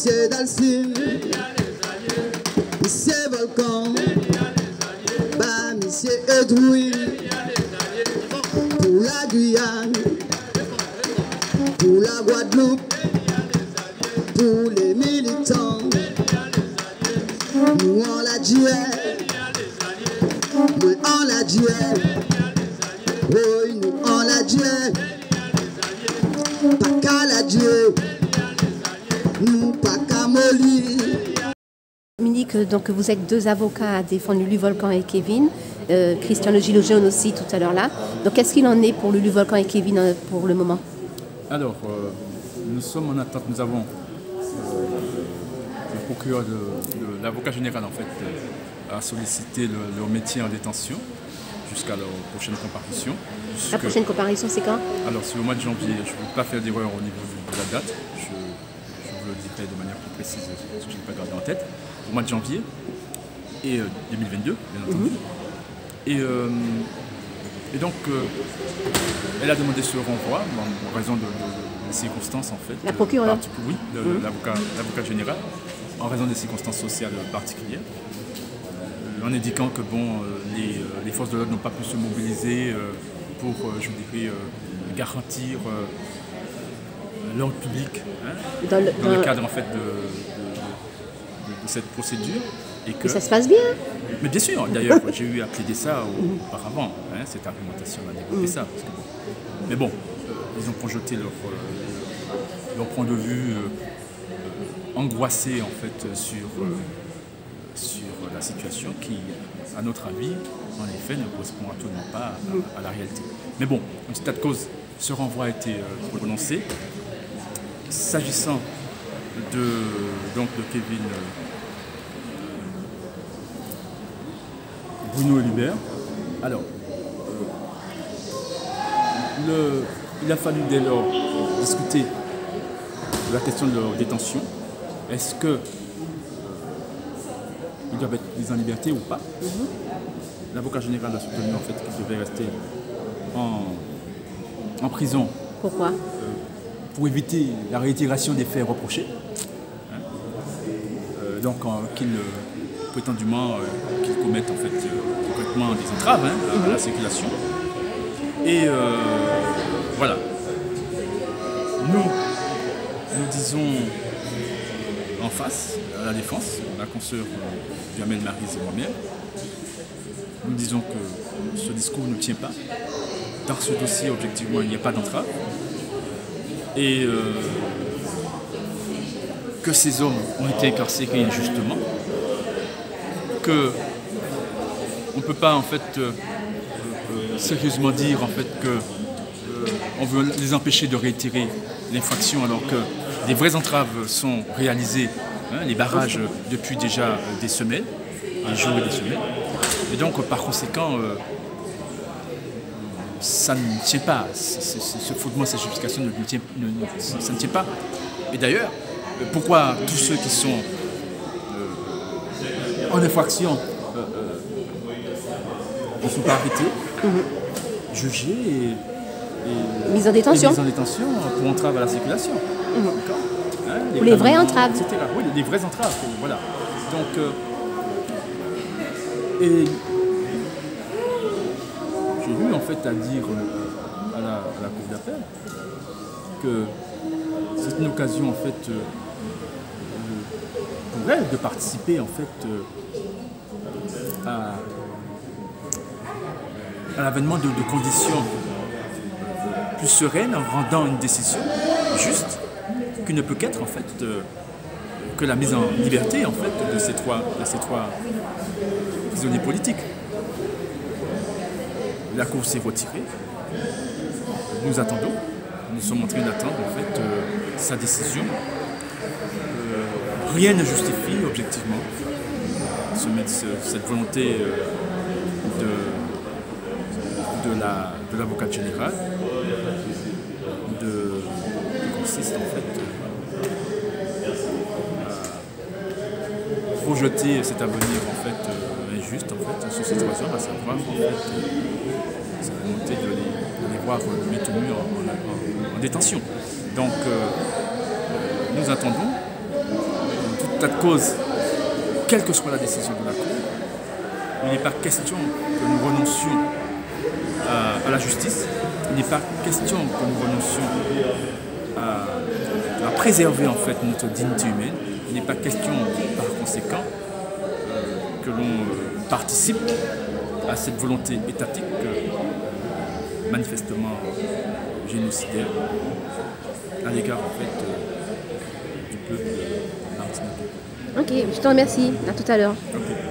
Monsieur Dalcine, Monsieur Volcan, bah Monsieur Edwin, pour la Guyane, pour la Guadeloupe, pour les militants, nous on l'a dit, nous on l'a dit, oui nous on l'a dit, pas qu'à la dit, nous pas qu'à mollir. Dominique, donc vous êtes deux avocats à défendre Lulu Volcan et Kevin. Christian Le Gilet Jaune aussi tout à l'heure là. Donc qu'est-ce qu'il en est pour Lulu Volcan et Kevin pour le moment? Alors, nous sommes en attente, nous avons le procureur de l'avocat général en fait a sollicité leur métier en détention jusqu'à leur prochaine comparution. La prochaine comparution c'est quand? Alors c'est au mois de janvier, je ne veux pas faire d'erreur au niveau de la date, je vous le dirai de manière plus précise parce que je n'ai pas gardé en tête. Au mois de janvier et 2022 bien entendu. Et donc, elle a demandé ce renvoi en raison des circonstances en fait. La procureure? Oui, l'avocat général, en raison des circonstances sociales particulières, en indiquant que bon, les forces de l'ordre n'ont pas pu se mobiliser pour, je dirais, garantir l'ordre public hein, dans le cadre en fait de cette procédure. Et ça se passe bien. Mais bien sûr, d'ailleurs, j'ai eu à plaider ça auparavant, hein, cette argumentation a développé ça. Parce que, mais bon, ils ont projeté leur point de vue angoissé en fait sur la situation qui, à notre avis, en effet, ne correspond absolument pas à la réalité. Mais bon, en tout état de cause, ce renvoi a été prononcé. S'agissant de Kevin Bruno Hélibert, alors, il a fallu dès lors discuter de la question de leur détention. Est-ce qu'ils doivent être mis en liberté ou pas? L'avocat général a soutenu en fait qu'ils devaient rester en prison. Pourquoi? Pour éviter la réitération des faits reprochés. Hein? Donc prétendument qu'ils commettent en fait concrètement des entraves hein, à la circulation. Et voilà. Nous disons en face, à la défense, la consoeur Duhamel Maryse et moi-même, nous disons que ce discours ne tient pas. Dans ce dossier, objectivement, il n'y a pas d'entrave. Et que ces hommes ont été incarcérés injustement, que on ne peut pas en fait sérieusement dire en fait que on veut les empêcher de réitérer l'infraction alors que des vraies entraves sont réalisées, hein, les barrages depuis déjà des semaines, des jours et des semaines. Et donc par conséquent, ça ne tient pas, ce fondement, cette justification ça ne tient pas. Et d'ailleurs, pourquoi tous ceux qui sont en infraction ne sont pas arrêtés, jugés et mis en détention pour entrave à la circulation. Hein, pour les vraies entraves. Etc. Oui, les vraies entraves, voilà. Donc, et j'ai eu en fait à dire à la cour d'appel que c'est une occasion en fait pour elle de participer en fait à l'avènement de conditions plus sereines en rendant une décision juste qui ne peut qu'être en fait que la mise en liberté en fait de ces trois prisonniers politiques. La Cour s'est retirée. Nous attendons. Nous sommes en train d'attendre en fait sa décision. Rien ne justifie objectivement cette volonté de l'avocat général qui consiste en fait à projeter cet avenir en fait injuste en fait sur ces trois hommes, à savoir en fait sa volonté de les voir maintenus en détention. Donc nous attendons état de cause, quelle que soit la décision de la Cour, il n'est pas question que nous renoncions à la justice, il n'est pas question que nous renoncions à préserver en fait notre dignité humaine, il n'est pas question par conséquent que l'on participe à cette volonté étatique manifestement génocidaire à l'égard en fait du peuple martiniquais. Ok, je te remercie. À tout à l'heure. Okay.